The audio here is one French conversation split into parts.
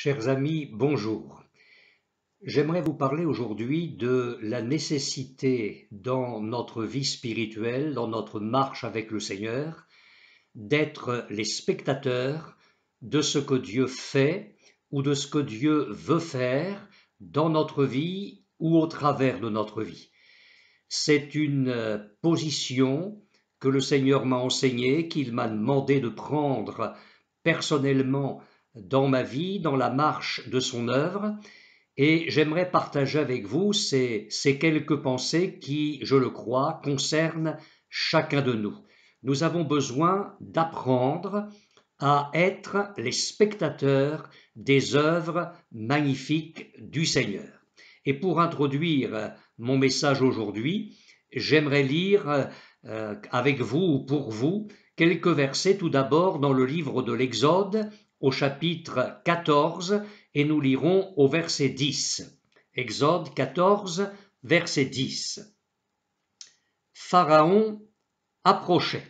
Chers amis, bonjour. J'aimerais vous parler aujourd'hui de la nécessité dans notre vie spirituelle, dans notre marche avec le Seigneur, d'être les spectateurs de ce que Dieu fait ou de ce que Dieu veut faire dans notre vie ou au travers de notre vie. C'est une position que le Seigneur m'a enseignée, qu'il m'a demandé de prendre personnellement dans ma vie, dans la marche de son œuvre, et j'aimerais partager avec vous ces quelques pensées qui, je le crois, concernent chacun de nous. Nous avons besoin d'apprendre à être les spectateurs des œuvres magnifiques du Seigneur. Et pour introduire mon message aujourd'hui, j'aimerais lire avec vous ou pour vous quelques versets tout d'abord dans le livre de l'Exode au chapitre 14 et nous lirons au verset 10. Exode 14, verset 10. Pharaon approchait.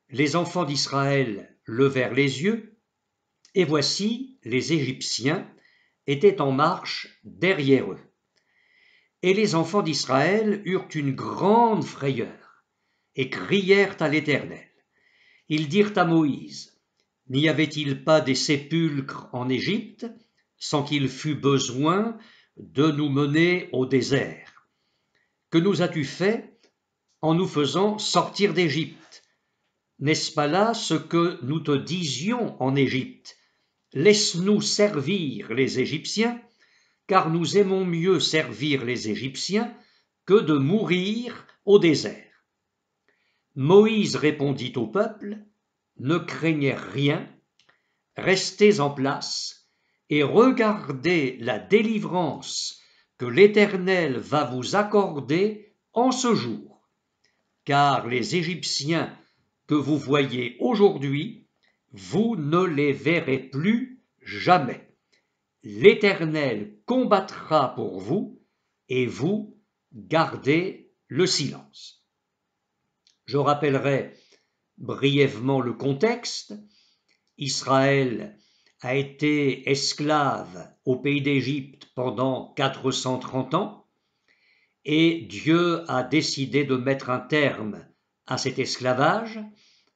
Les enfants d'Israël levèrent les yeux, et voici les Égyptiens étaient en marche derrière eux. Et les enfants d'Israël eurent une grande frayeur, et crièrent à l'Éternel. Ils dirent à Moïse, « N'y avait-il pas des sépulcres en Égypte, sans qu'il fût besoin de nous mener au désert? Que nous as-tu fait en nous faisant sortir d'Égypte? N'est-ce pas là ce que nous te disions en Égypte? Laisse-nous servir les Égyptiens, car nous aimons mieux servir les Égyptiens que de mourir au désert. » Moïse répondit au peuple, « Ne craignez rien, restez en place et regardez la délivrance que l'Éternel va vous accorder en ce jour, car les Égyptiens que vous voyez aujourd'hui, vous ne les verrez plus jamais. L'Éternel combattra pour vous et vous gardez le silence. » Je rappellerai brièvement le contexte. Israël a été esclave au pays d'Égypte pendant 430 ans et Dieu a décidé de mettre un terme à cet esclavage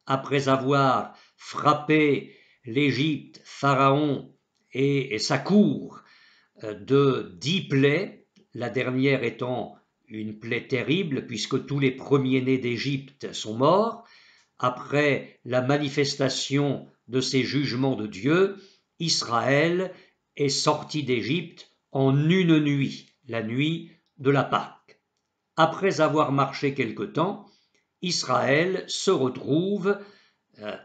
après avoir frappé l'Égypte, Pharaon et sa cour de 10 plaies, la dernière étant une plaie terrible puisque tous les premiers-nés d'Égypte sont morts. Après la manifestation de ces jugements de Dieu, Israël est sorti d'Égypte en une nuit, la nuit de la Pâque. Après avoir marché quelque temps, Israël se retrouve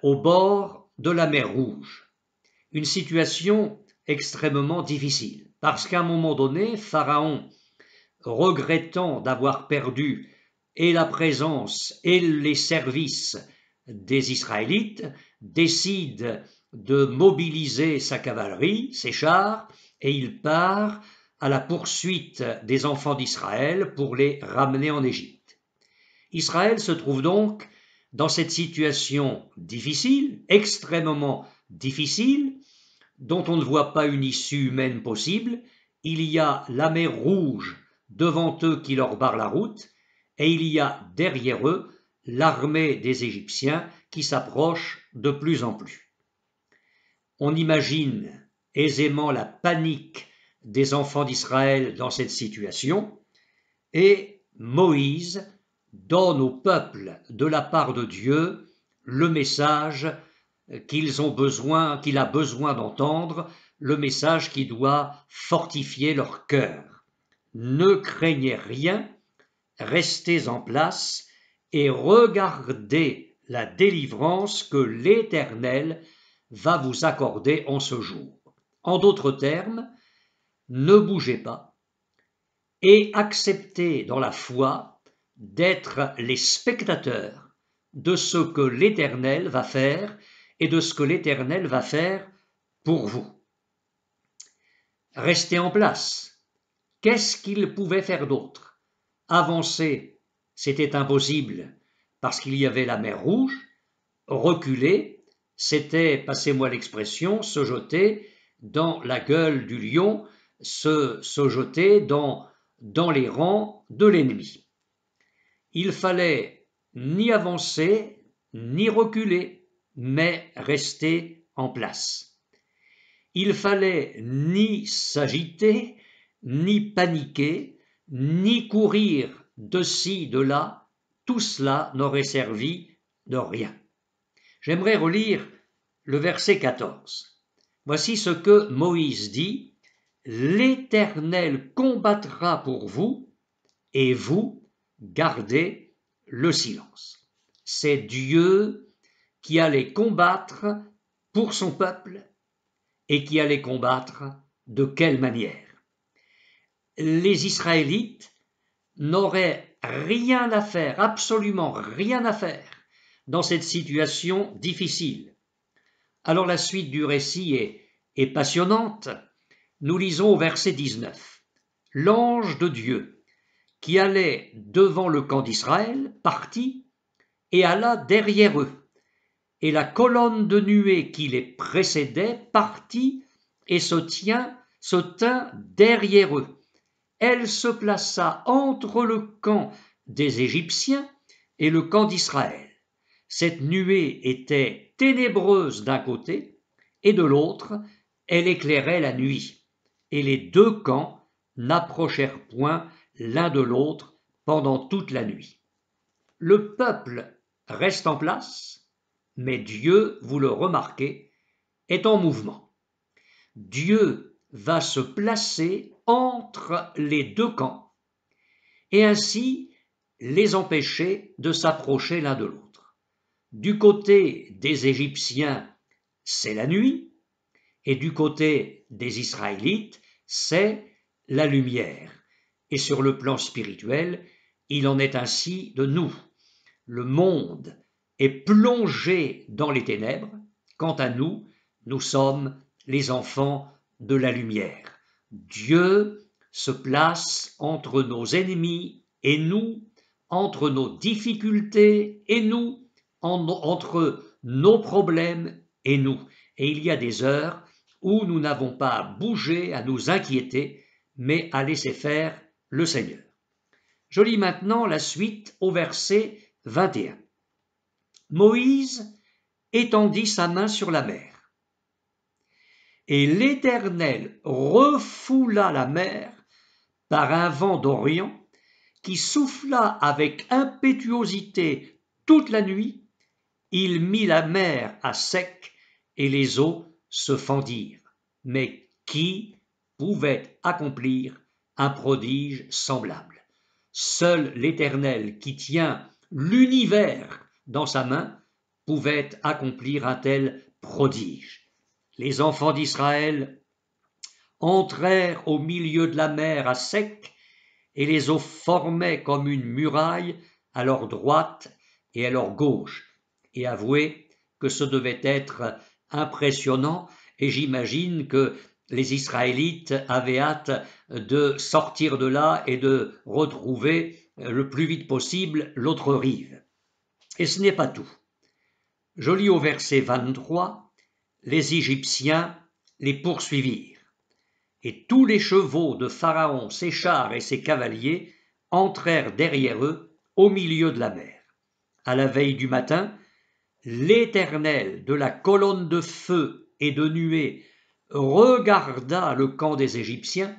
au bord de la mer Rouge. Une situation extrêmement difficile, parce qu'à un moment donné, Pharaon, regrettant d'avoir perdu et la présence et les services des Israélites, décide de mobiliser sa cavalerie, ses chars, et il part à la poursuite des enfants d'Israël pour les ramener en Égypte. Israël se trouve donc dans cette situation difficile, extrêmement difficile, dont on ne voit pas une issue humaine possible. Il y a la mer Rouge devant eux qui leur barre la route, et il y a derrière eux l'armée des Égyptiens qui s'approche de plus en plus. On imagine aisément la panique des enfants d'Israël dans cette situation, et Moïse donne au peuple de la part de Dieu le message qu'il a besoin d'entendre, le message qui doit fortifier leur cœur. Ne craignez rien, restez en place et regardez la délivrance que l'Éternel va vous accorder en ce jour. En d'autres termes, ne bougez pas et acceptez dans la foi d'être les spectateurs de ce que l'Éternel va faire et de ce que l'Éternel va faire pour vous. Restez en place. Qu'est-ce qu'il pouvait faire d'autre? Avancer, c'était impossible parce qu'il y avait la mer Rouge. Reculer, c'était, passez-moi l'expression, se jeter dans la gueule du lion, se jeter dans les rangs de l'ennemi. Il fallait ni avancer, ni reculer, mais rester en place. Il fallait ni s'agiter, ni paniquer, ni courir de ci, de là. Tout cela n'aurait servi de rien. J'aimerais relire le verset 14. Voici ce que Moïse dit: « L'Éternel combattra pour vous, et vous gardez le silence. » C'est Dieu qui allait combattre pour son peuple et qui allait combattre de quelle manière. Les Israélites n'auraient rien à faire, absolument rien à faire, dans cette situation difficile. Alors la suite du récit est passionnante. Nous lisons au verset 19. L'ange de Dieu qui allait devant le camp d'Israël partit et alla derrière eux. Et la colonne de nuée qui les précédait partit et se tint derrière eux. Elle se plaça entre le camp des Égyptiens et le camp d'Israël. Cette nuée était ténébreuse d'un côté, et de l'autre, elle éclairait la nuit. Et les deux camps n'approchèrent point l'un de l'autre pendant toute la nuit. Le peuple reste en place, mais Dieu, vous le remarquez, est en mouvement. Dieu va se placer entre les deux camps et ainsi les empêcher de s'approcher l'un de l'autre. Du côté des Égyptiens, c'est la nuit, et du côté des Israélites, c'est la lumière. Et sur le plan spirituel, il en est ainsi de nous. Le monde est plongé dans les ténèbres. Quant à nous, nous sommes les enfants de la lumière. Dieu se place entre nos ennemis et nous, entre nos difficultés et nous, entre nos problèmes et nous. Et il y a des heures où nous n'avons pas à bouger, à nous inquiéter, mais à laisser faire le Seigneur. Je lis maintenant la suite au verset 21. Moïse étendit sa main sur la mer, et l'Éternel refoula la mer par un vent d'Orient qui souffla avec impétuosité toute la nuit. Il mit la mer à sec et les eaux se fendirent. Mais qui pouvait accomplir un prodige semblable? Seul l'Éternel qui tient l'univers dans sa main pouvait accomplir un tel prodige. Les enfants d'Israël entrèrent au milieu de la mer à sec, et les eaux formaient comme une muraille à leur droite et à leur gauche. Et avouez que ce devait être impressionnant, et j'imagine que les Israélites avaient hâte de sortir de là et de retrouver le plus vite possible l'autre rive. Et ce n'est pas tout. Je lis au verset 23, les Égyptiens les poursuivirent, et tous les chevaux de Pharaon, ses chars et ses cavaliers entrèrent derrière eux au milieu de la mer. À la veille du matin, l'Éternel de la colonne de feu et de nuée regarda le camp des Égyptiens.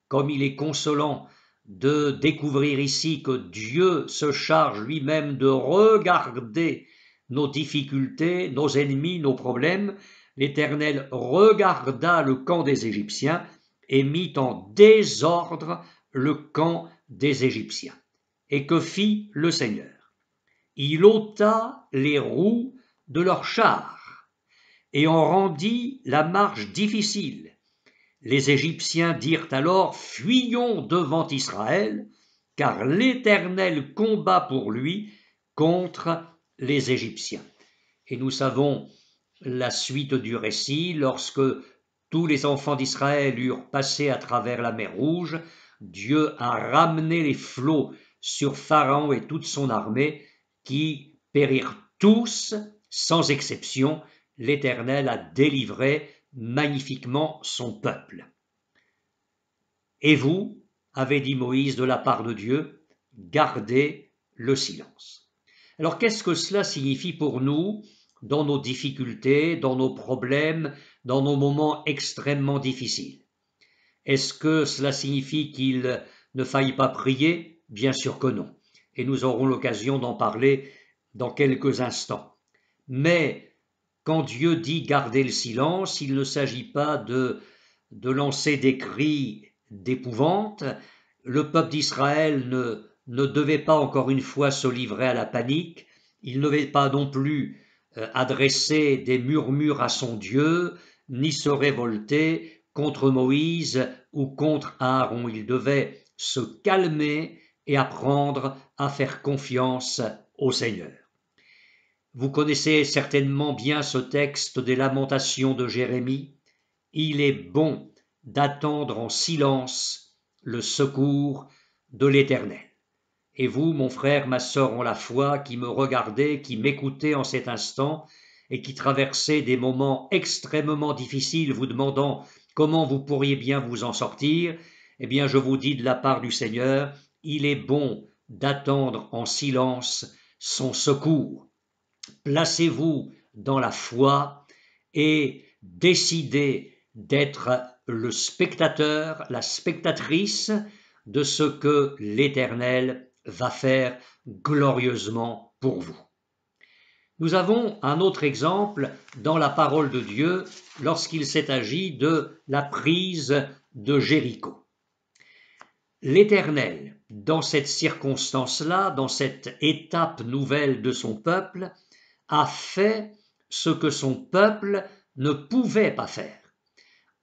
Comme il est consolant de découvrir ici que Dieu se charge lui-même de regarder nos difficultés, nos ennemis, nos problèmes, l'Éternel regarda le camp des Égyptiens et mit en désordre le camp des Égyptiens. Et que fit le Seigneur? Il ôta les roues de leurs chars et en rendit la marche difficile. Les Égyptiens dirent alors: « Fuyons devant Israël, car l'Éternel combat pour lui contre les Égyptiens. » Et nous savons la suite du récit. Lorsque tous les enfants d'Israël eurent passé à travers la mer Rouge, Dieu a ramené les flots sur Pharaon et toute son armée, qui périrent tous, sans exception. L'Éternel a délivré magnifiquement son peuple. Et vous, avait dit Moïse de la part de Dieu, gardez le silence. Alors qu'est-ce que cela signifie pour nous dans nos difficultés, dans nos problèmes, dans nos moments extrêmement difficiles? Est-ce que cela signifie qu'il ne faille pas prier? Bien sûr que non. Et nous aurons l'occasion d'en parler dans quelques instants. Mais quand Dieu dit garder le silence, il ne s'agit pas de lancer des cris d'épouvante. Le peuple d'Israël ne devait pas encore une fois se livrer à la panique. Il ne devait pas non plus adresser des murmures à son Dieu, ni se révolter contre Moïse ou contre Aaron. Il devait se calmer et apprendre à faire confiance au Seigneur. Vous connaissez certainement bien ce texte des Lamentations de Jérémie. Il est bon d'attendre en silence le secours de l'Éternel. Et vous, mon frère, ma sœur en la foi, qui me regardez, qui m'écoutez en cet instant, et qui traversez des moments extrêmement difficiles, vous demandant comment vous pourriez bien vous en sortir, eh bien je vous dis de la part du Seigneur, il est bon d'attendre en silence son secours. Placez-vous dans la foi et décidez d'être le spectateur, la spectatrice de ce que l'Éternel va faire glorieusement pour vous. Nous avons un autre exemple dans la parole de Dieu lorsqu'il s'est agi de la prise de Jéricho. L'Éternel, dans cette circonstance-là, dans cette étape nouvelle de son peuple, a fait ce que son peuple ne pouvait pas faire.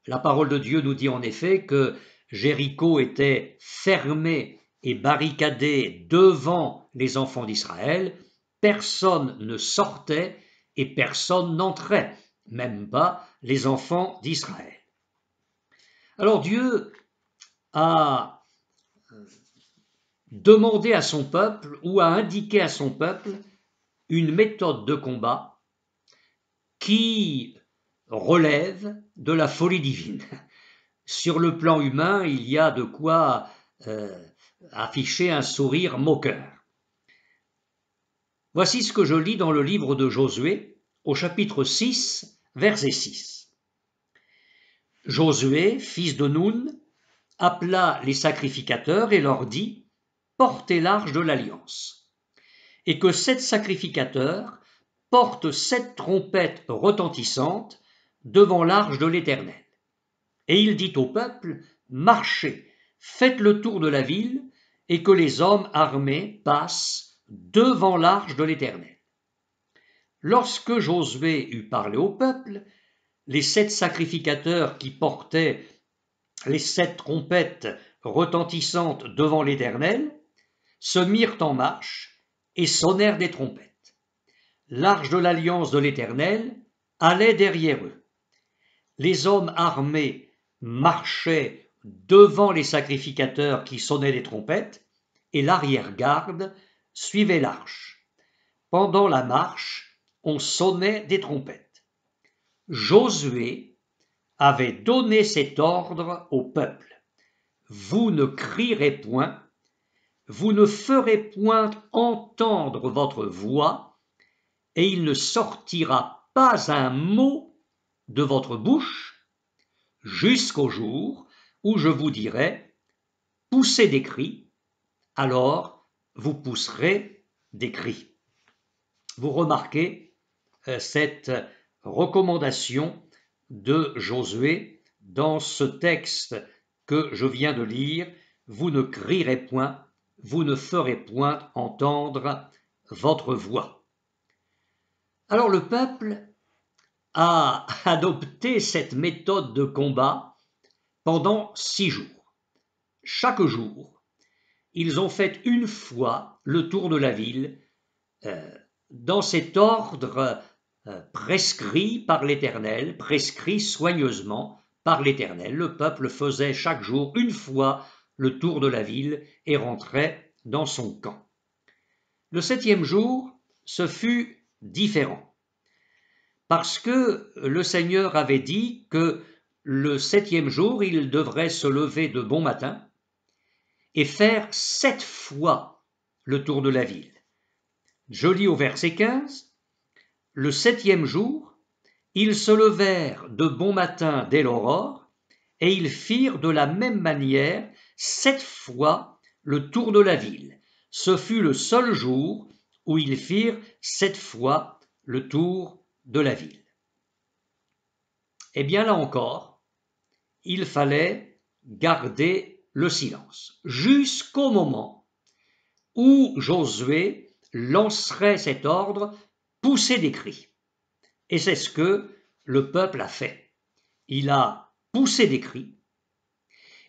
La parole de Dieu nous dit en effet que Jéricho était fermé et barricadé devant les enfants d'Israël, personne ne sortait et personne n'entrait, même pas les enfants d'Israël. Alors Dieu a demandé à son peuple ou a indiqué à son peuple une méthode de combat qui relève de la folie divine. Sur le plan humain, il y a de quoi afficher un sourire moqueur. Voici ce que je lis dans le livre de Josué, au chapitre 6, verset 6. Josué, fils de Nun, appela les sacrificateurs et leur dit « Portez l'arche de l'alliance » et que 7 sacrificateurs portent 7 trompettes retentissantes devant l'arche de l'Éternel. Et il dit au peuple, marchez, faites le tour de la ville, et que les hommes armés passent devant l'arche de l'Éternel. Lorsque Josué eut parlé au peuple, les 7 sacrificateurs qui portaient les 7 trompettes retentissantes devant l'Éternel se mirent en marche et sonnèrent des trompettes. L'arche de l'alliance de l'Éternel allait derrière eux. Les hommes armés marchaient devant les sacrificateurs qui sonnaient des trompettes et l'arrière-garde suivait l'arche. Pendant la marche, on sonnait des trompettes. Josué avait donné cet ordre au peuple. Vous ne crierez point, vous ne ferez point entendre votre voix, et il ne sortira pas un mot de votre bouche jusqu'au jour où je vous dirai « poussez des cris », alors vous pousserez des cris. Vous remarquez cette recommandation de Josué dans ce texte que je viens de lire, « Vous ne crierez point, vous ne ferez point entendre votre voix ». Alors le peuple a adopté cette méthode de combat pendant 6 jours. Chaque jour, ils ont fait une fois le tour de la ville dans cet ordre prescrit par l'Éternel, prescrit soigneusement par l'Éternel. Le peuple faisait chaque jour une fois le tour de la ville et rentrait dans son camp. Le 7e jour, ce fut différent. parce que le Seigneur avait dit que le 7e jour, il devrait se lever de bon matin et faire 7 fois le tour de la ville. Je lis au verset 15, « Le 7e jour, ils se levèrent de bon matin dès l'aurore, et ils firent de la même manière 7 fois le tour de la ville. Ce fut le seul jour où ils firent 7 fois le tour de la ville. » Eh bien là encore, il fallait garder le silence jusqu'au moment où Josué lancerait cet ordre, pousser des cris. Et c'est ce que le peuple a fait. Il a poussé des cris,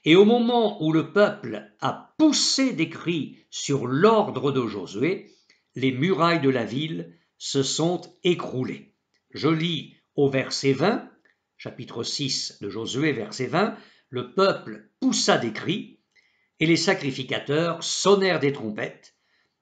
et au moment où le peuple a poussé des cris sur l'ordre de Josué, les murailles de la ville se sont écroulées. Je lis au verset 20, chapitre 6 de Josué, verset 20, le peuple poussa des cris, et les sacrificateurs sonnèrent des trompettes.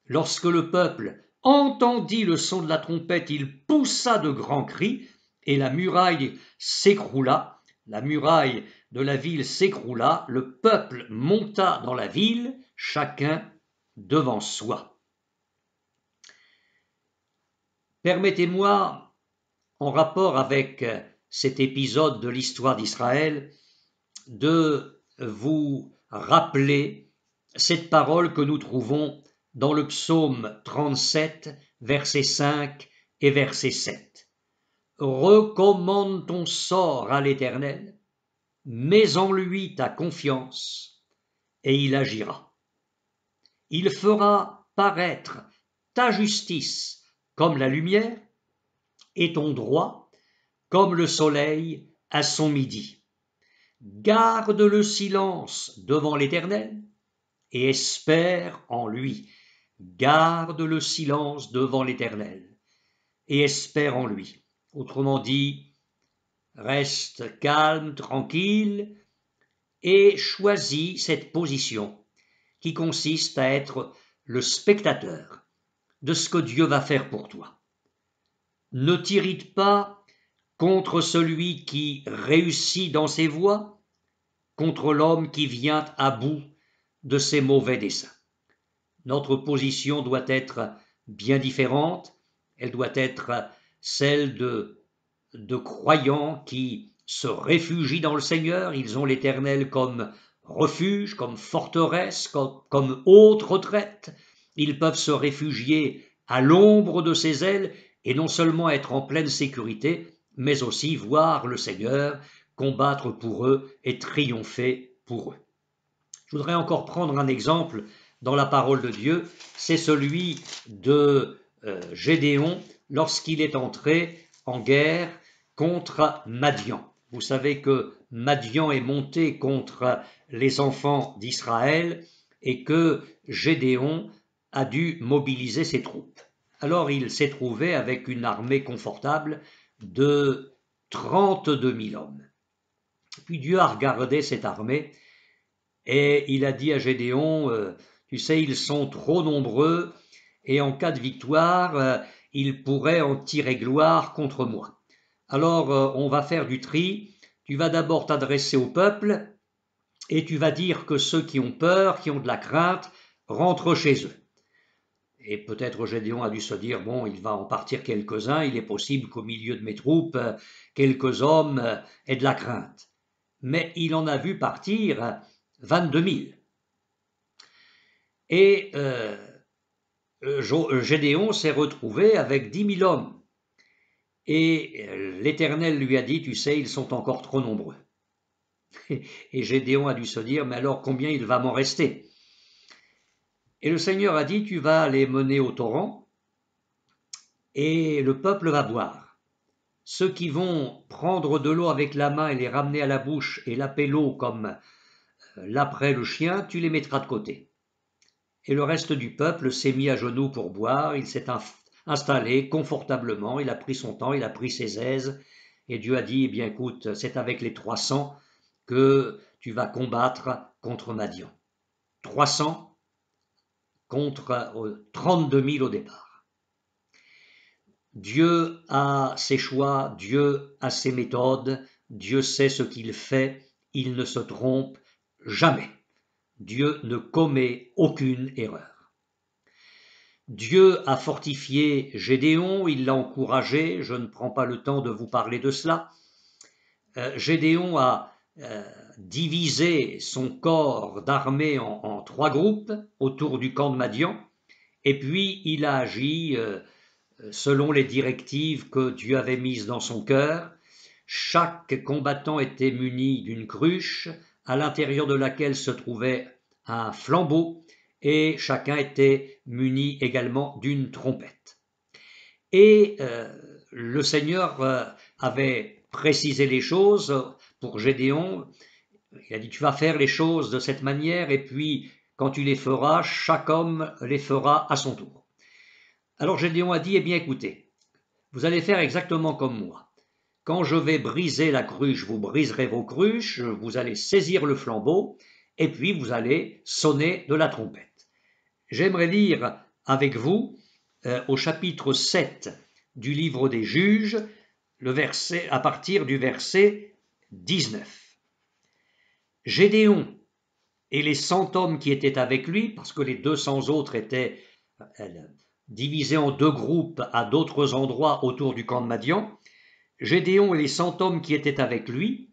Lorsque le peuple entendit le son de la trompette, il poussa de grands cris, et la muraille s'écroula. La muraille de la ville s'écroula, le peuple monta dans la ville, chacun devant soi. Permettez-moi, en rapport avec cet épisode de l'histoire d'Israël, de vous rappeler cette parole que nous trouvons dans le psaume 37, versets 5 et verset 7. « Recommande ton sort à l'Éternel, mets en lui ta confiance, et il agira. Il fera paraître ta justice comme la lumière, et ton droit comme le soleil à son midi. Garde le silence devant l'Éternel, et espère en lui. » Garde le silence devant l'Éternel et espère en lui. Autrement dit, reste calme, tranquille et choisis cette position qui consiste à être le spectateur de ce que Dieu va faire pour toi. Ne t'irrite pas contre celui qui réussit dans ses voies, contre l'homme qui vient à bout de ses mauvais desseins. Notre position doit être bien différente, elle doit être celle de croyants qui se réfugient dans le Seigneur, ils ont l'Éternel comme refuge, comme forteresse, comme haute retraite, ils peuvent se réfugier à l'ombre de ses ailes et non seulement être en pleine sécurité, mais aussi voir le Seigneur combattre pour eux et triompher pour eux. Je voudrais encore prendre un exemple dans la parole de Dieu, c'est celui de Gédéon lorsqu'il est entré en guerre contre Madian. Vous savez que Madian est monté contre les enfants d'Israël et que Gédéon a dû mobiliser ses troupes. Alors il s'est trouvé avec une armée confortable de 32 000 hommes. Puis Dieu a regardé cette armée et il a dit à Gédéon, tu sais, ils sont trop nombreux et en cas de victoire, ils pourraient en tirer gloire contre moi. Alors on va faire du tri, tu vas d'abord t'adresser au peuple et tu vas dire que ceux qui ont peur, qui ont de la crainte, rentrent chez eux. Et peut-être Gédéon a dû se dire, bon, il va en partir quelques-uns, il est possible qu'au milieu de mes troupes, quelques hommes aient de la crainte. Mais il en a vu partir 22 000. Et Gédéon s'est retrouvé avec 10 000 hommes. Et l'Éternel lui a dit, tu sais, ils sont encore trop nombreux. Et Gédéon a dû se dire, mais alors combien il va m'en rester? Et le Seigneur a dit, tu vas les mener au torrent et le peuple va boire. Ceux qui vont prendre de l'eau avec la main et les ramener à la bouche et laper l'eau comme l'après le chien, tu les mettras de côté. Et le reste du peuple s'est mis à genoux pour boire, il s'est installé confortablement, il a pris son temps, il a pris ses aises, et Dieu a dit, eh bien écoute, c'est avec les 300 que tu vas combattre contre Madian. 300 contre 32 000 au départ. Dieu a ses choix, Dieu a ses méthodes, Dieu sait ce qu'il fait, il ne se trompe jamais. Dieu ne commet aucune erreur. Dieu a fortifié Gédéon, il l'a encouragé, je ne prends pas le temps de vous parler de cela. Gédéon a divisé son corps d'armée en 3 groupes autour du camp de Madian, et puis il a agi selon les directives que Dieu avait mises dans son cœur. Chaque combattant était muni d'une cruche, à l'intérieur de laquelle se trouvait un flambeau, et chacun était muni également d'une trompette. Et le Seigneur avait précisé les choses pour Gédéon. Il a dit, tu vas faire les choses de cette manière, et puis quand tu les feras, chaque homme les fera à son tour. Alors Gédéon a dit, eh bien écoutez, vous allez faire exactement comme moi. Quand je vais briser la cruche, vous briserez vos cruches, vous allez saisir le flambeau, et puis vous allez sonner de la trompette. J'aimerais lire avec vous au chapitre 7 du livre des Juges, à partir du verset 19. Gédéon et les 100 hommes qui étaient avec lui, parce que les 200 autres étaient divisés en 2 groupes à d'autres endroits autour du camp de Madian, Gédéon et les 100 hommes qui étaient avec lui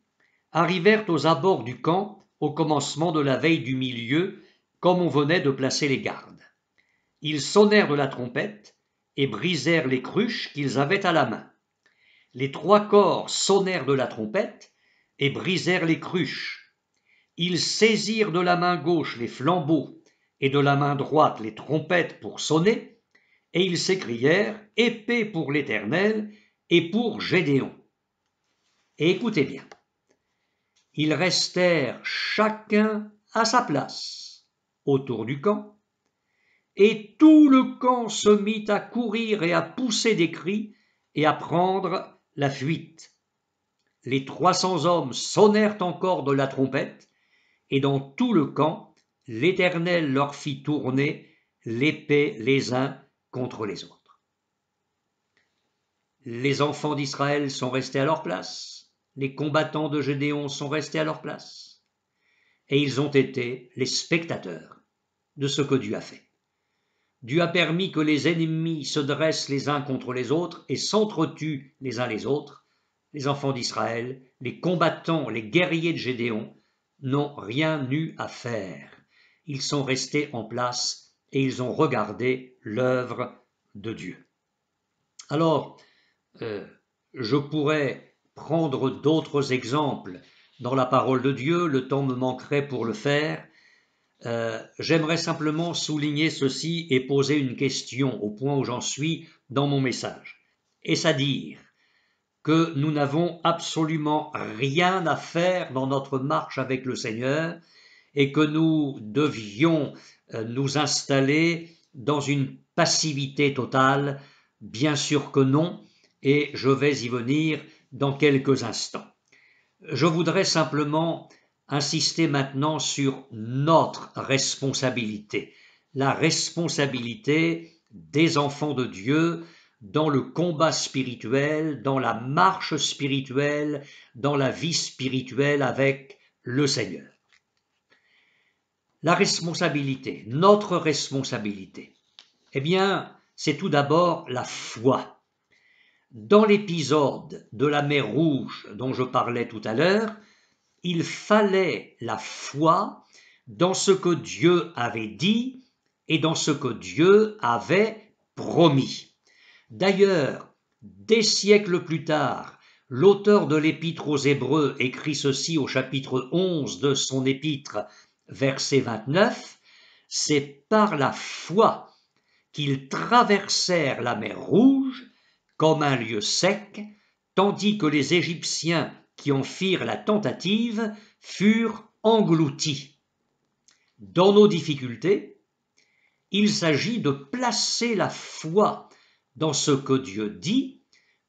arrivèrent aux abords du camp au commencement de la veille du milieu, comme on venait de placer les gardes. Ils sonnèrent de la trompette et brisèrent les cruches qu'ils avaient à la main. Les 3 corps sonnèrent de la trompette et brisèrent les cruches. Ils saisirent de la main gauche les flambeaux et de la main droite les trompettes pour sonner, et ils s'écrièrent « Épée pour l'Éternel et pour Gédéon ». Et écoutez bien, ils restèrent chacun à sa place autour du camp, et tout le camp se mit à courir et à pousser des cris et à prendre la fuite. Les 300 hommes sonnèrent encore de la trompette, et dans tout le camp, l'Éternel leur fit tourner l'épée les uns contre les autres. Les enfants d'Israël sont restés à leur place, les combattants de Gédéon sont restés à leur place, et ils ont été les spectateurs de ce que Dieu a fait. Dieu a permis que les ennemis se dressent les uns contre les autres et s'entretuent les uns les autres. Les enfants d'Israël, les combattants, les guerriers de Gédéon, n'ont rien eu à faire. Ils sont restés en place et ils ont regardé l'œuvre de Dieu. Alors, je pourrais prendre d'autres exemples dans la parole de Dieu, le temps me manquerait pour le faire. J'aimerais simplement souligner ceci et poser une question au point où j'en suis dans mon message. Est-ce à dire que nous n'avons absolument rien à faire dans notre marche avec le Seigneur et que nous devions nous installer dans une passivité totale? Bien sûr que non, et je vais y venir dans quelques instants. Je voudrais simplement insister maintenant sur notre responsabilité, la responsabilité des enfants de Dieu dans le combat spirituel, dans la marche spirituelle, dans la vie spirituelle avec le Seigneur. La responsabilité, notre responsabilité, eh bien, c'est tout d'abord la foi. Dans l'épisode de la mer Rouge dont je parlais tout à l'heure, il fallait la foi dans ce que Dieu avait dit et dans ce que Dieu avait promis. D'ailleurs, des siècles plus tard, l'auteur de l'Épître aux Hébreux écrit ceci au chapitre 11 de son Épître, verset 29, « C'est par la foi qu'ils traversèrent la mer Rouge comme un lieu sec, tandis que les Égyptiens qui en firent la tentative furent engloutis. » Dans nos difficultés, il s'agit de placer la foi dans ce que Dieu dit,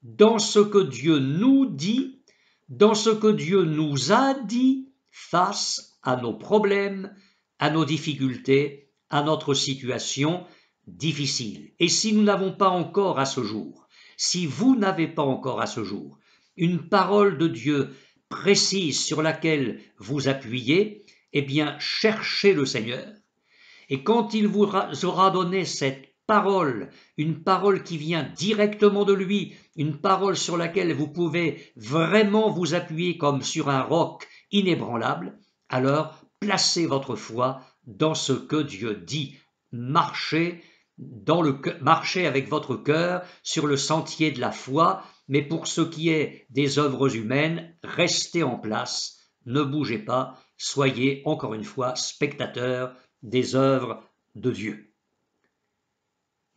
dans ce que Dieu nous dit, dans ce que Dieu nous a dit face à nos problèmes, à nos difficultés, à notre situation difficile. Et si nous n'avons pas encore à ce jour Si vous n'avez pas encore à ce jour une parole de Dieu précise sur laquelle vous appuyez, eh bien cherchez le Seigneur. Et quand il vous aura donné cette parole, une parole qui vient directement de lui, une parole sur laquelle vous pouvez vraiment vous appuyer comme sur un roc inébranlable, alors placez votre foi dans ce que Dieu dit. Marchez avec votre cœur sur le sentier de la foi, mais pour ce qui est des œuvres humaines, restez en place, ne bougez pas, soyez encore une fois spectateurs des œuvres de Dieu.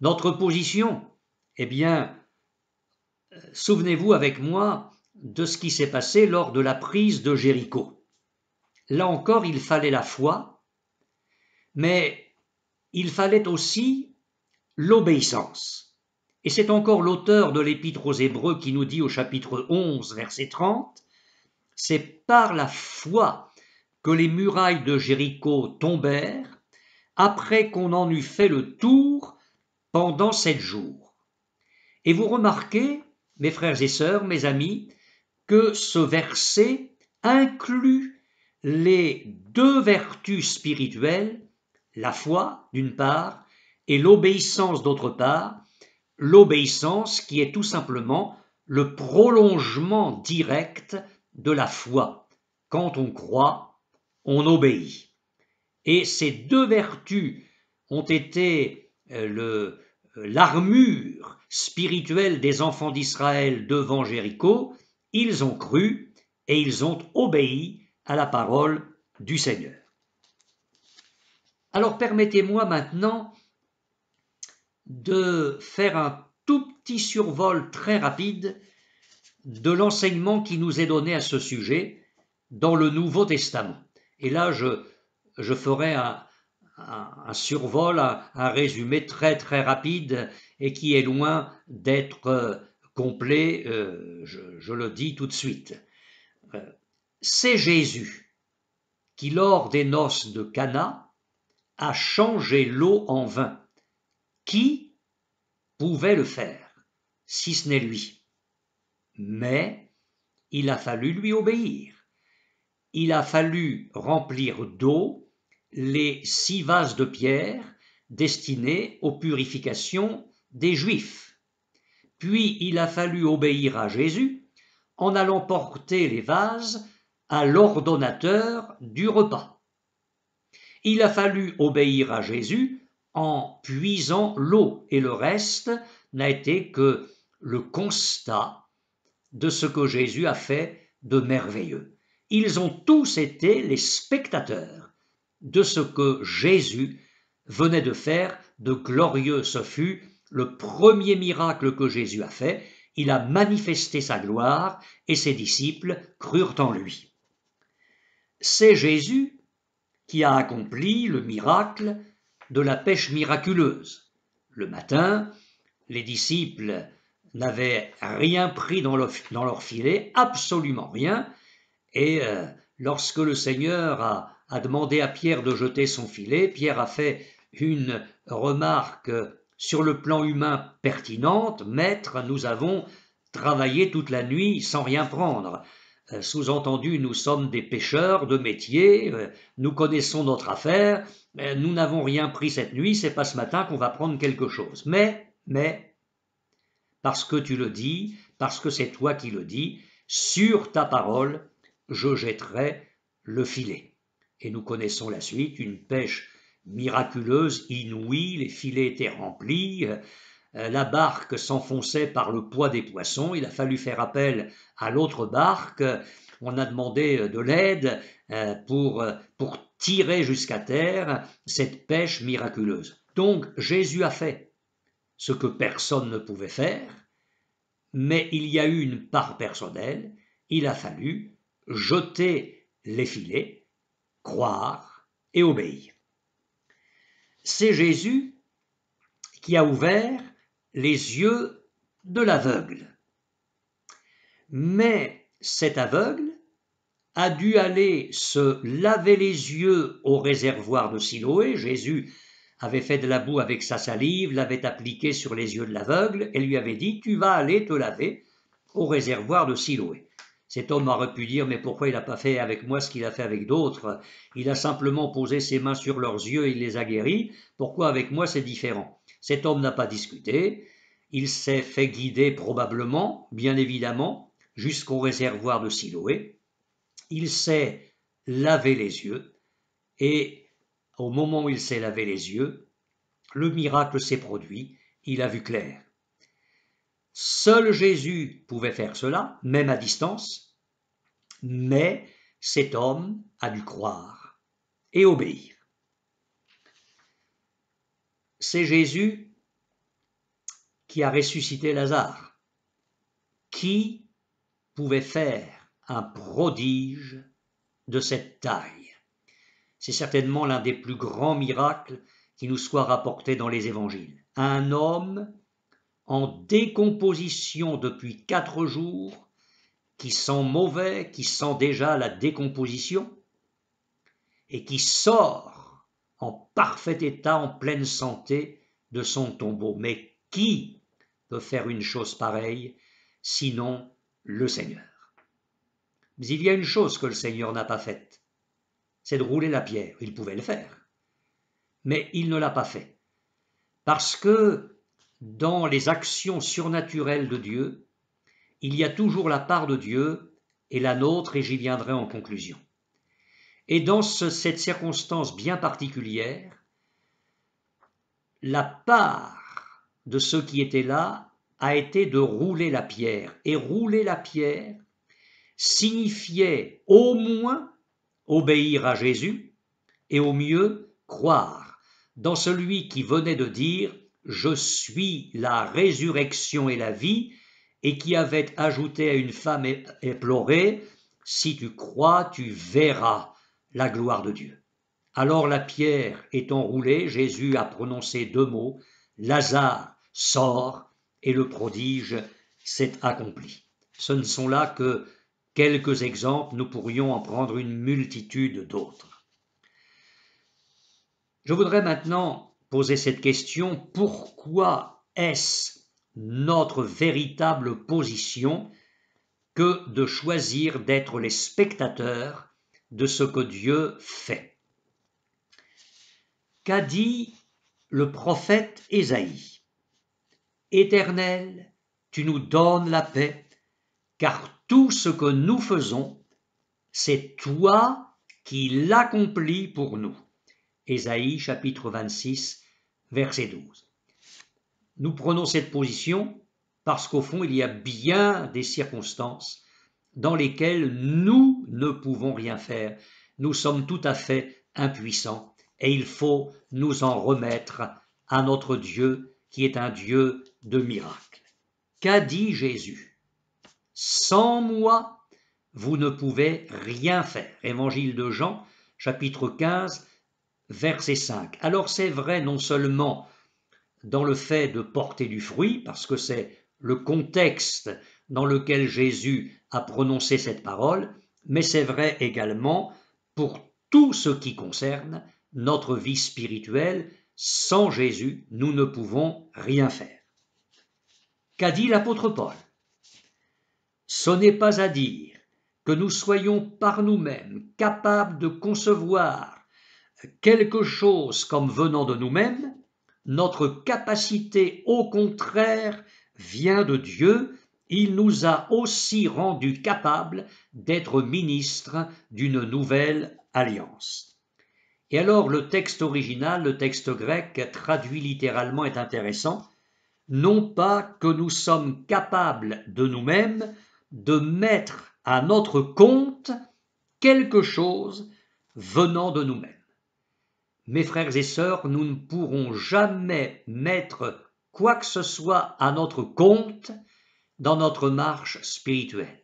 Notre position, eh bien, souvenez-vous avec moi de ce qui s'est passé lors de la prise de Jéricho. Là encore, il fallait la foi, mais il fallait aussi l'obéissance. Et c'est encore l'auteur de l'Épître aux Hébreux qui nous dit au chapitre 11, verset 30, « C'est par la foi que les murailles de Jéricho tombèrent, après qu'on en eut fait le tour pendant 7 jours. » Et vous remarquez, mes frères et sœurs, mes amis, que ce verset inclut les deux vertus spirituelles, la foi d'une part et l'obéissance d'autre part, l'obéissance qui est tout simplement le prolongement direct de la foi. Quand on croit, on obéit. Et ces deux vertus ont été l'armure spirituelle des enfants d'Israël devant Jéricho. Ils ont cru et ils ont obéi à la parole du Seigneur. Alors permettez-moi maintenant de faire un tout petit survol très rapide de l'enseignement qui nous est donné à ce sujet dans le Nouveau Testament. Et là, je ferai un survol, un résumé très très rapide et qui est loin d'être complet, je le dis tout de suite. C'est Jésus qui, lors des noces de Cana, a changé l'eau en vin. Qui pouvait le faire, si ce n'est lui? Mais il a fallu lui obéir. Il a fallu remplir d'eau les 6 vases de pierre destinés aux purifications des Juifs. Puis il a fallu obéir à Jésus en allant porter les vases à l'ordonnateur du repas. Il a fallu obéir à Jésus en puisant l'eau, et le reste n'a été que le constat de ce que Jésus a fait de merveilleux. Ils ont tous été les spectateurs de ce que Jésus venait de faire de glorieux. Ce fut le premier miracle que Jésus a fait. Il a manifesté sa gloire et ses disciples crurent en lui. C'est Jésus qui a accompli le miracle de la pêche miraculeuse. Le matin, les disciples n'avaient rien pris dans leur filet, absolument rien, et lorsque le Seigneur a demandé à Pierre de jeter son filet, Pierre a fait une remarque sur le plan humain pertinente: « Maître, nous avons travaillé toute la nuit sans rien prendre. » Sous-entendu, nous sommes des pêcheurs de métier, nous connaissons notre affaire, nous n'avons rien pris cette nuit, c'est pas ce matin qu'on va prendre quelque chose. Mais, parce que tu le dis, parce que c'est toi qui le dis, sur ta parole, je jetterai le filet. Et nous connaissons la suite, une pêche miraculeuse, inouïe, les filets étaient remplis, la barque s'enfonçait par le poids des poissons, il a fallu faire appel à l'autre barque, on a demandé de l'aide pour tirer jusqu'à terre cette pêche miraculeuse. Donc Jésus a fait ce que personne ne pouvait faire, mais il y a eu une part personnelle, il a fallu jeter les filets, croire et obéir. C'est Jésus qui a ouvert les yeux de l'aveugle. Mais cet aveugle a dû aller se laver les yeux au réservoir de Siloé. Jésus avait fait de la boue avec sa salive, l'avait appliquée sur les yeux de l'aveugle et lui avait dit « Tu vas aller te laver au réservoir de Siloé ». Cet homme aurait pu dire « Mais pourquoi il n'a pas fait avec moi ce qu'il a fait avec d'autres? Il a simplement posé ses mains sur leurs yeux et il les a guéris. Pourquoi avec moi c'est différent ?» Cet homme n'a pas discuté. Il s'est fait guider probablement, bien évidemment, jusqu'au réservoir de Siloé. Il s'est lavé les yeux et au moment où il s'est lavé les yeux, le miracle s'est produit, il a vu clair. Seul Jésus pouvait faire cela, même à distance, mais cet homme a dû croire et obéir. C'est Jésus qui a ressuscité Lazare. Qui pouvait faire un prodige de cette taille? C'est certainement l'un des plus grands miracles qui nous soit rapporté dans les évangiles. Un homme en décomposition depuis 4 jours, qui sent mauvais, qui sent déjà la décomposition, et qui sort en parfait état, en pleine santé de son tombeau. Mais qui peut faire une chose pareille, sinon le Seigneur? Mais il y a une chose que le Seigneur n'a pas faite, c'est de rouler la pierre. Il pouvait le faire, mais il ne l'a pas fait. Parce que dans les actions surnaturelles de Dieu, il y a toujours la part de Dieu et la nôtre, et j'y viendrai en conclusion. Et dans cette circonstance bien particulière, la part de ceux qui étaient là a été de rouler la pierre. Et rouler la pierre signifiait au moins obéir à Jésus et au mieux croire dans celui qui venait de dire « Je suis la résurrection et la vie » et qui avait ajouté à une femme éplorée « Si tu crois, tu verras la gloire de Dieu ». Alors la pierre étant roulée, Jésus a prononcé 2 mots, Lazare sort, et le prodige s'est accompli. Ce ne sont là que quelques exemples, nous pourrions en prendre une multitude d'autres. Je voudrais maintenant poser cette question, pourquoi est-ce notre véritable position que de choisir d'être les spectateurs de ce que Dieu fait? Qu'a dit le prophète Ésaïe? Éternel, tu nous donnes la paix, car tout ce que nous faisons, c'est toi qui l'accomplis pour nous. Ésaïe chapitre 26, verset 12. Nous prenons cette position parce qu'au fond, il y a bien des circonstances dans lesquelles nous ne pouvons rien faire. Nous sommes tout à fait impuissants et il faut nous en remettre à notre Dieu qui est un Dieu de miracles. Qu'a dit Jésus? Sans moi, vous ne pouvez rien faire. Évangile de Jean, chapitre 15, verset 5. Alors c'est vrai non seulement dans le fait de porter du fruit, parce que c'est le contexte dans lequel Jésus a prononcé cette parole, mais c'est vrai également pour tout ce qui concerne notre vie spirituelle. Sans Jésus, nous ne pouvons rien faire. Qu'a dit l'apôtre Paul? Ce n'est pas à dire que nous soyons par nous-mêmes capables de concevoir quelque chose comme venant de nous-mêmes. Notre capacité, au contraire, vient de Dieu. Il nous a aussi rendus capables d'être ministres d'une nouvelle alliance. Et alors le texte original, le texte grec traduit littéralement est intéressant. Non pas que nous sommes capables de nous-mêmes de mettre à notre compte quelque chose venant de nous-mêmes. Mes frères et sœurs, nous ne pourrons jamais mettre quoi que ce soit à notre compte dans notre marche spirituelle.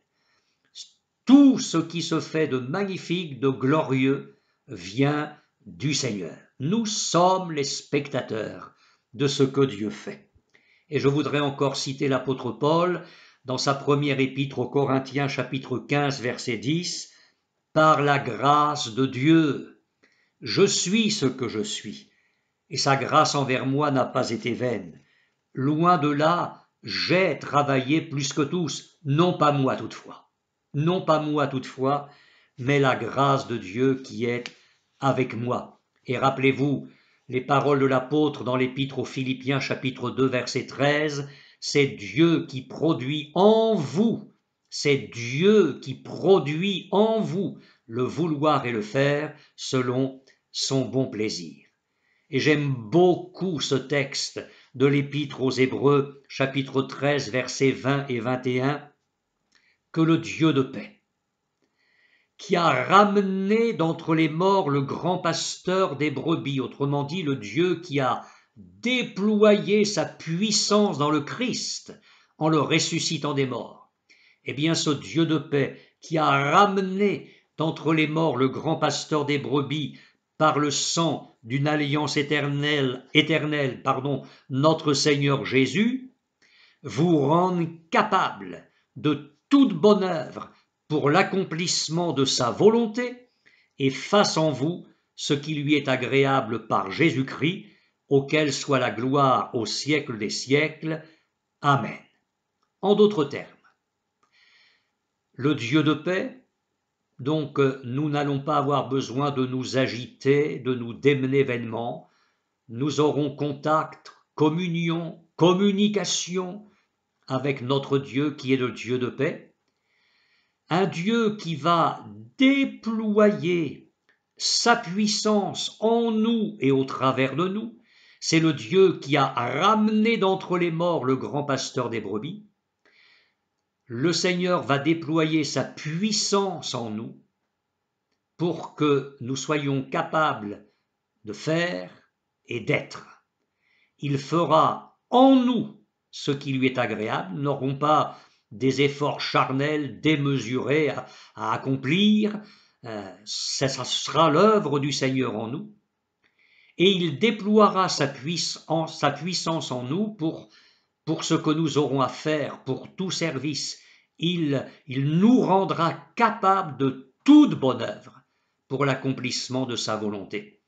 Tout ce qui se fait de magnifique, de glorieux, vient du Seigneur. Nous sommes les spectateurs de ce que Dieu fait. Et je voudrais encore citer l'apôtre Paul dans sa première épître aux Corinthiens, chapitre 15, verset 10, « Par la grâce de Dieu, je suis ce que je suis, et sa grâce envers moi n'a pas été vaine. Loin de là, j'ai travaillé plus que tous, non pas moi toutefois, mais la grâce de Dieu qui est avec moi. Et rappelez-vous les paroles de l'apôtre dans l'épître aux Philippiens chapitre 2 verset 13, c'est Dieu qui produit en vous, le vouloir et le faire selon son bon plaisir. Et j'aime beaucoup ce texte de l'épître aux Hébreux, chapitre 13, versets 20 et 21, que le Dieu de paix, qui a ramené d'entre les morts le grand pasteur des brebis, autrement dit le Dieu qui a déployé sa puissance dans le Christ en le ressuscitant des morts, eh bien ce Dieu de paix qui a ramené d'entre les morts le grand pasteur des brebis par le sang d'une alliance éternelle, notre Seigneur Jésus, vous rende capable de toute bonne œuvre pour l'accomplissement de sa volonté et fasse en vous ce qui lui est agréable par Jésus-Christ, auquel soit la gloire au siècle des siècles. Amen. En d'autres termes, le Dieu de paix, donc nous n'allons pas avoir besoin de nous agiter, de nous démener vainement. Nous aurons contact, communion, communication avec notre Dieu qui est le Dieu de paix. Un Dieu qui va déployer sa puissance en nous et au travers de nous. C'est le Dieu qui a ramené d'entre les morts le grand pasteur des brebis. Le Seigneur va déployer sa puissance en nous pour que nous soyons capables de faire et d'être. Il fera en nous ce qui lui est agréable. Nous n'aurons pas des efforts charnels démesurés à accomplir. Ça sera l'œuvre du Seigneur en nous. Et il déploiera sa puissance en nous pour ce que nous aurons à faire, pour tout service. Il nous rendra capables de toute bonne œuvre pour l'accomplissement de sa volonté.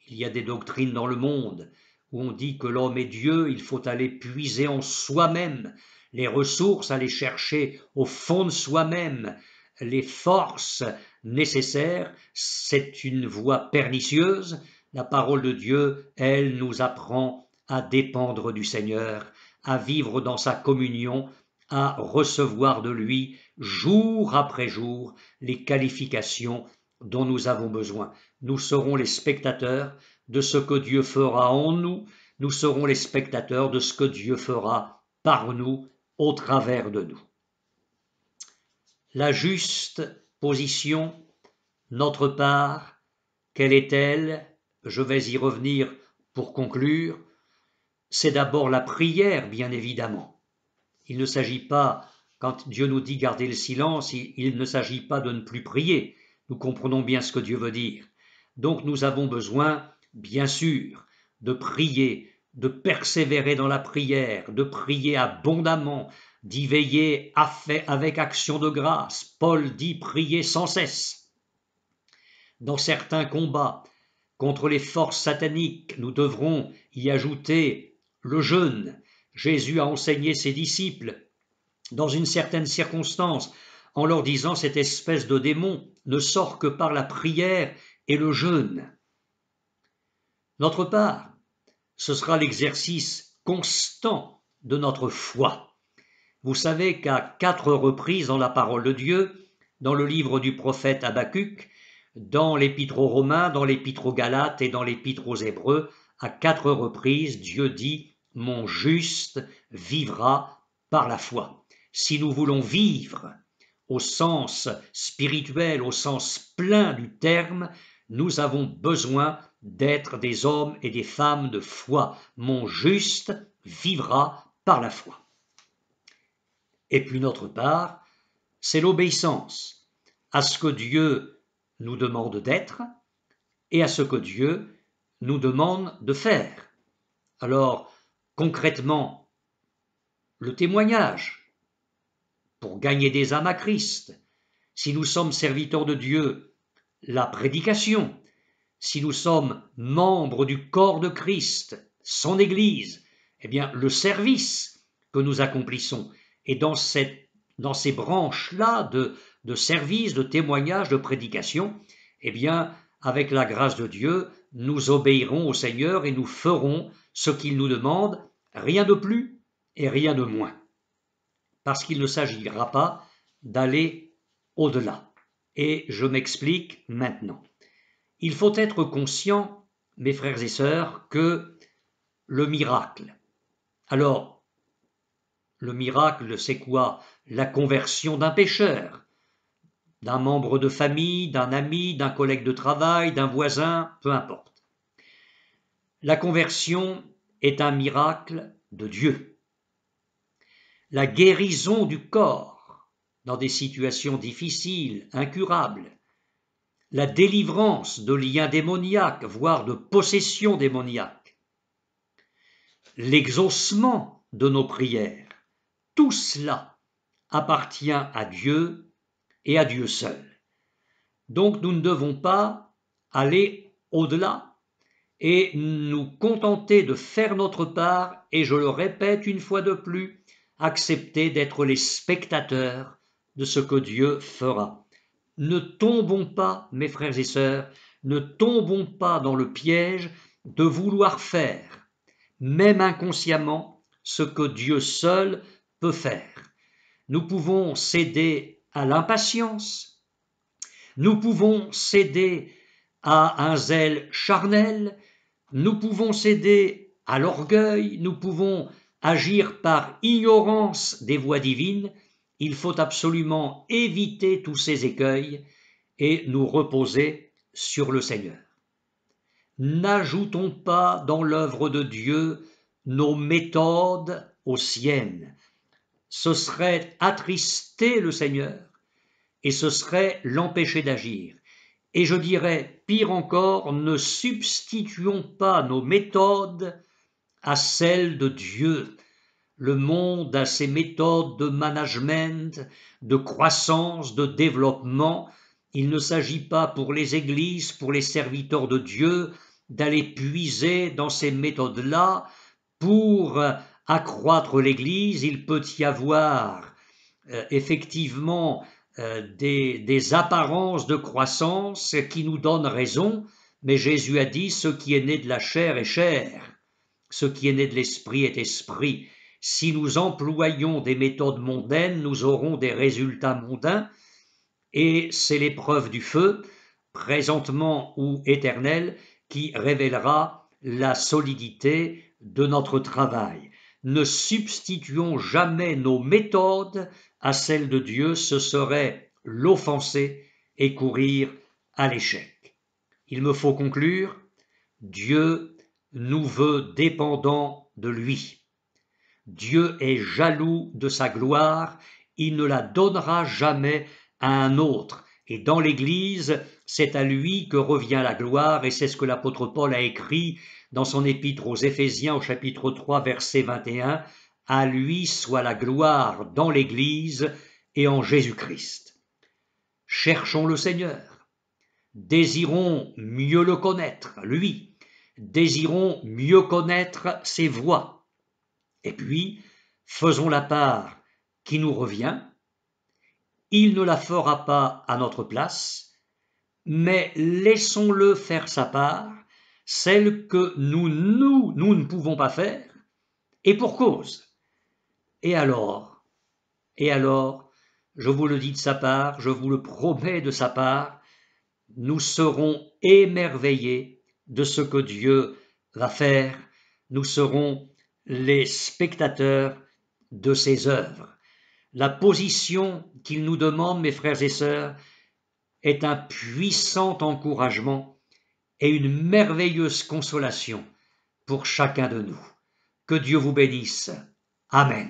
Il y a des doctrines dans le monde où on dit que l'homme est Dieu, il faut aller puiser en soi-même les ressources, aller chercher au fond de soi-même les forces nécessaires. C'est une voie pernicieuse. La parole de Dieu, elle nous apprend à dépendre du Seigneur, à vivre dans sa communion, à recevoir de lui, jour après jour, les qualifications dont nous avons besoin. Nous serons les spectateurs de ce que Dieu fera en nous, nous serons les spectateurs de ce que Dieu fera par nous, au travers de nous. La juste position, notre part, quelle est-elle? Je vais y revenir pour conclure. C'est d'abord la prière, bien évidemment. Il ne s'agit pas, quand Dieu nous dit garder le silence, il ne s'agit pas de ne plus prier. Nous comprenons bien ce que Dieu veut dire. Donc nous avons besoin, bien sûr, de prier, de persévérer dans la prière, de prier abondamment, d'y veiller avec action de grâce. Paul dit prier sans cesse. Dans certains combats contre les forces sataniques, nous devrons y ajouter le jeûne. Jésus a enseigné ses disciples dans une certaine circonstance en leur disant cette espèce de démon ne sort que par la prière et le jeûne. Notre part, ce sera l'exercice constant de notre foi. Vous savez qu'à 4 reprises dans la parole de Dieu, dans le livre du prophète Habacuc, dans l'épître aux Romains, dans l'épître aux Galates et dans l'épître aux Hébreux, à 4 reprises, Dieu dit « Mon juste vivra par la foi ». Si nous voulons vivre au sens spirituel, au sens plein du terme, nous avons besoin d'être des hommes et des femmes de foi. Mon juste vivra par la foi. Et puis notre part, c'est l'obéissance à ce que Dieu nous demande d'être et à ce que Dieu nous demande de faire. Alors, concrètement, le témoignage pour gagner des âmes à Christ. Si nous sommes serviteurs de Dieu, la prédication. si nous sommes membres du corps de Christ, son Église, eh bien le service que nous accomplissons est dans ces branches-là de service, de témoignage, de prédication, eh bien avec la grâce de Dieu, nous obéirons au Seigneur et nous ferons ce qu'il nous demande, rien de plus et rien de moins. Parce qu'il ne s'agira pas d'aller au-delà. Et je m'explique maintenant. Il faut être conscient, mes frères et sœurs, que le miracle. Alors, le miracle, c'est quoi? La conversion d'un pécheur, d'un membre de famille, d'un ami, d'un collègue de travail, d'un voisin, peu importe. La conversion est un miracle de Dieu. La guérison du corps dans des situations difficiles, incurables, la délivrance de liens démoniaques, voire de possessions démoniaques, l'exaucement de nos prières, tout cela appartient à Dieu et à Dieu seul. Donc nous ne devons pas aller au-delà et nous contenter de faire notre part, et je le répète une fois de plus, accepter d'être les spectateurs de ce que Dieu fera. Ne tombons pas, mes frères et sœurs, ne tombons pas dans le piège de vouloir faire, même inconsciemment, ce que Dieu seul peut faire. Nous pouvons céder à l'impatience, nous pouvons céder à un zèle charnel, nous pouvons céder à l'orgueil, nous pouvons agir par ignorance des voies divines. Il faut absolument éviter tous ces écueils et nous reposer sur le Seigneur. N'ajoutons pas dans l'œuvre de Dieu nos méthodes aux siennes. Ce serait attrister le Seigneur et ce serait l'empêcher d'agir. Et je dirais, pire encore, ne substituons pas nos méthodes à celles de Dieu. Le monde a ses méthodes de management, de croissance, de développement. Il ne s'agit pas pour les églises, pour les serviteurs de Dieu, d'aller puiser dans ces méthodes-là pour accroître l'Église. Il peut y avoir effectivement des apparences de croissance qui nous donnent raison, mais Jésus a dit « ce qui est né de la chair est chair, ce qui est né de l'esprit est esprit ». Si nous employons des méthodes mondaines, nous aurons des résultats mondains, et c'est l'épreuve du feu, présentement ou éternelle, qui révélera la solidité de notre travail. Ne substituons jamais nos méthodes à celles de Dieu, ce serait l'offenser et courir à l'échec. Il me faut conclure, Dieu nous veut dépendants de lui. Dieu est jaloux de sa gloire, il ne la donnera jamais à un autre. Et dans l'Église, c'est à lui que revient la gloire, et c'est ce que l'apôtre Paul a écrit dans son épître aux Éphésiens au chapitre 3, verset 21, « À lui soit la gloire dans l'Église et en Jésus-Christ. » Cherchons le Seigneur, désirons mieux le connaître, lui, désirons mieux connaître ses voies, et puis faisons la part qui nous revient. Il ne la fera pas à notre place, mais laissons-le faire sa part, celle que nous ne pouvons pas faire, et pour cause. Et alors, je vous le dis de sa part, je vous le promets de sa part, nous serons émerveillés de ce que Dieu va faire, nous serons les spectateurs de ses œuvres. La position qu'il nous demande, mes frères et sœurs, est un puissant encouragement et une merveilleuse consolation pour chacun de nous. Que Dieu vous bénisse. Amen.